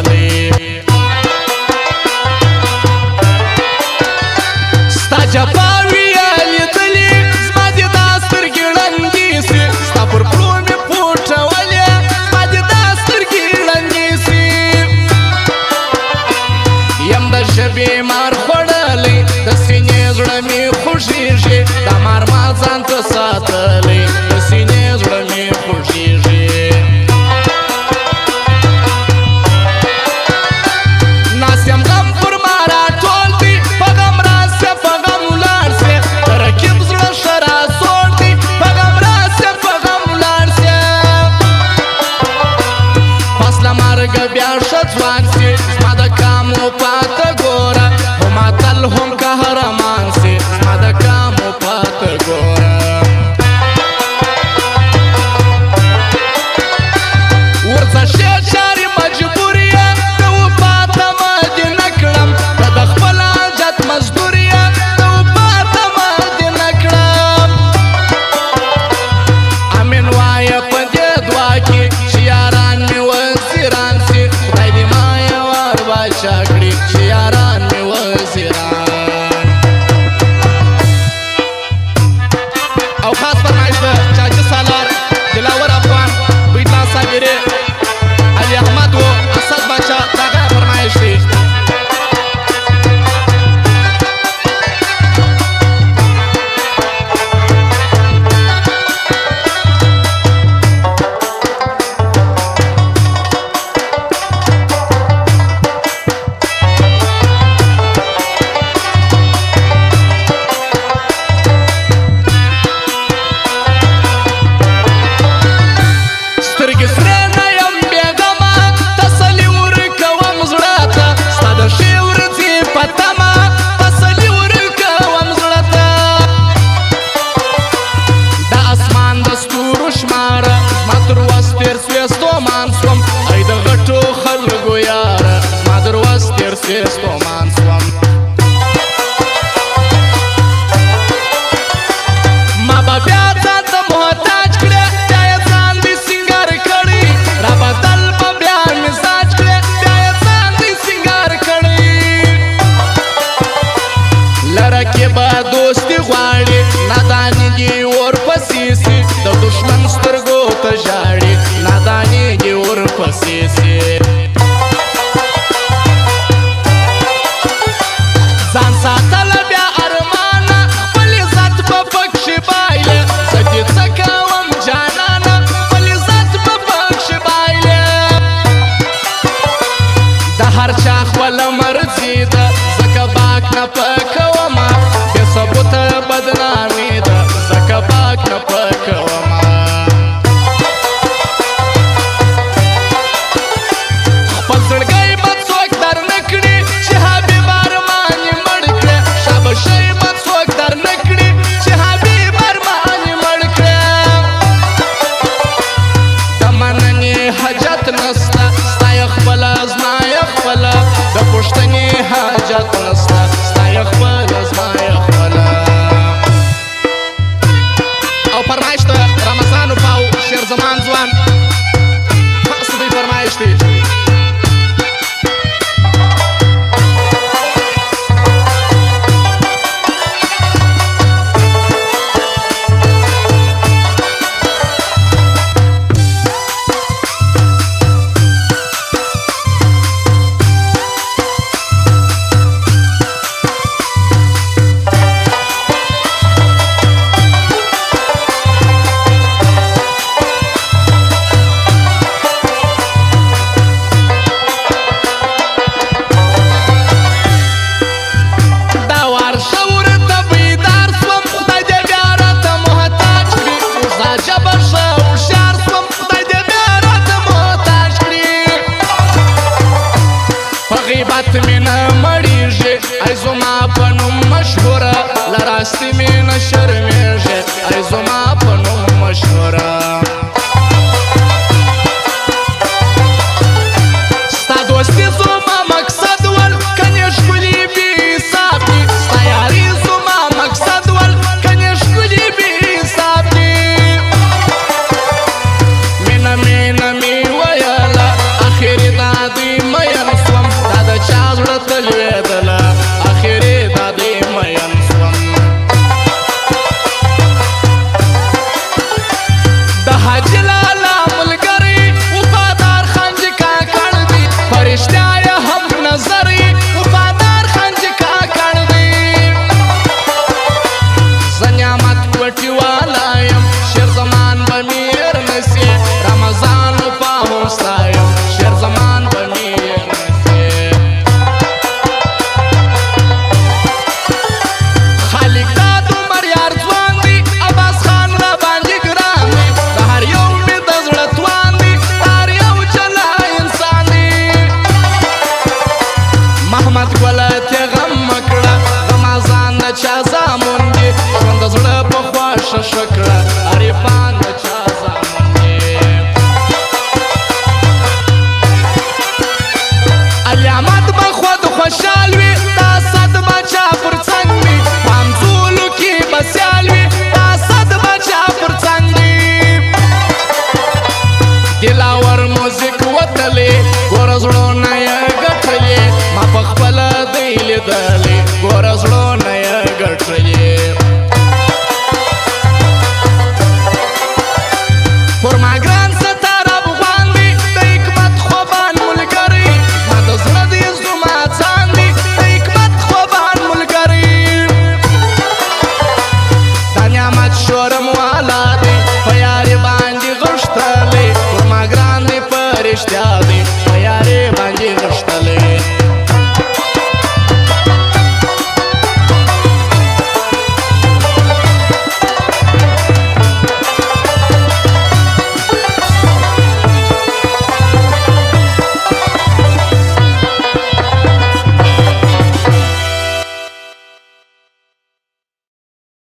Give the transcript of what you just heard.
دی ستا جفاوي لیدلې زما دې دا سترګې ړندې سي ستا پر پړو مې پوټولې زما دې دا سترګې ړندې سي یم د ژبې مار خوړلی د سینې زړه مې خوږېږي دا مار ما ځان ته ساتلی د سینې زړه مې خوږېږي ناست یم غم پر ما راټول دی په غم راسه په غم ولاړ سې د رقیب زړه ښه راسوړ دی په غم راسه په غم ولاړ سې پس له مرګه بیا ښه ځوان سې زما د کامو پاته ګوره هم اتل هم قهرمان سې زما د کامو پاته ګوره ورځه ښې چارې مجبور یې د وفا تمه دې نه کړم ته د خپل حاجت مزدور یې د وفا تمه دې نه کړم امین وایه په دې دعا کې چې یاران مې وزیران سي خدای دې ما یوار باچا کړي چې یاران مې وزیران او خاص فرمایش د چاچي سالار دلاور افغان بیتلا صابري علي احمد و اسد باچا دغه فرمایش دی سترګې سرې نه یم بېغمه تسلي ورکوم زړه ته ستا د ښې ورځې په تمه تسلي ورکوم زړه ته د اسمان د ستورو شماره زما تر وس تېر سوې ستومان سوم ای د غټو خلکو یاره زما تر وس تېر سوې ستومان سوم ما به بیا ځان ته محتاج کړې بیا یې ځان دې سینګار کړی را بدل به بیا مزاج کړې بیا یې ځان دې سینګار کړی لره کې به دوستي غواړي ناداني دې ورپسې سي د دښمن سترګو ته ژاړي ناداني دې ورپسې سي ځان ساتله بیا ارمانه خپل عزت به پکښې بایلې زه دې څه کوم جانانه خپل عزت به پکښې بایلې د هر چا خپله مرضي ده ځکه باک نه پکومه بې ثبوته بدنامي ده ځکه باک نه پکومه خپل زړګی به څوک در نه کړي چې حبیب ارمان یې مړ کړې شابشۍ به څوک در نه کړي چې حبیب ارمان یې مړ کړې د مننې حاجت نسته ستا یې خپله زما یې خپله د پوښتنې حاجت نسته ستا یې خپله زما یې خپله او فرمایش د رمضان پاو شیر زمان ځوان خاص دوی فرمایش دی غیبت می نه مړیږي ای زما په نوم مشهوره له راستي می نه شرمېږي ای زما په نوم مشهوره ستا دوستي زما مقصد ول کنې ښکلي بې حساب دي ستا یاري زما مقصد ول کنې ښکلي بې حساب دي مینه مینه می ویله اخر دا دوی میینه د